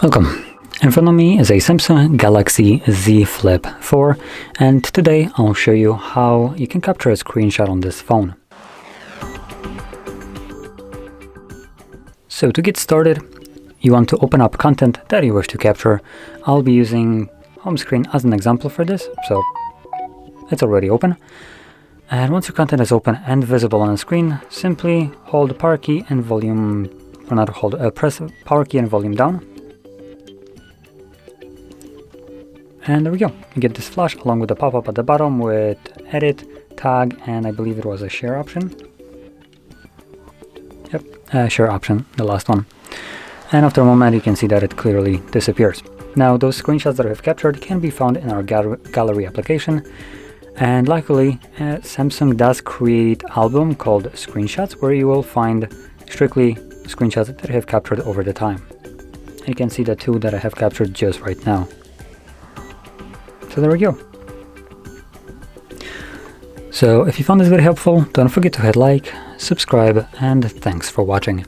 Welcome. In front of me is a Samsung Galaxy Z Flip4, and today I'll show you how you can capture a screenshot on this phone. So to get started, you want to open up content that you wish to capture. I'll be using home screen as an example for this, so it's already open. And once your content is open and visible on the screen, simply hold power key and volume, or not hold, press power key and volume down. And there we go. You get this flash along with the pop-up at the bottom with edit, tag, and I believe it was a share option. Yep, share option, the last one. And after a moment, you can see that it clearly disappears. Now, those screenshots that I've captured can be found in our gallery application. And luckily, Samsung does create an album called Screenshots, where you will find strictly screenshots that I have captured over the time. And you can see the two that I have captured just right now. So there we go. So if you found this very helpful, don't forget to hit like, subscribe, and thanks for watching.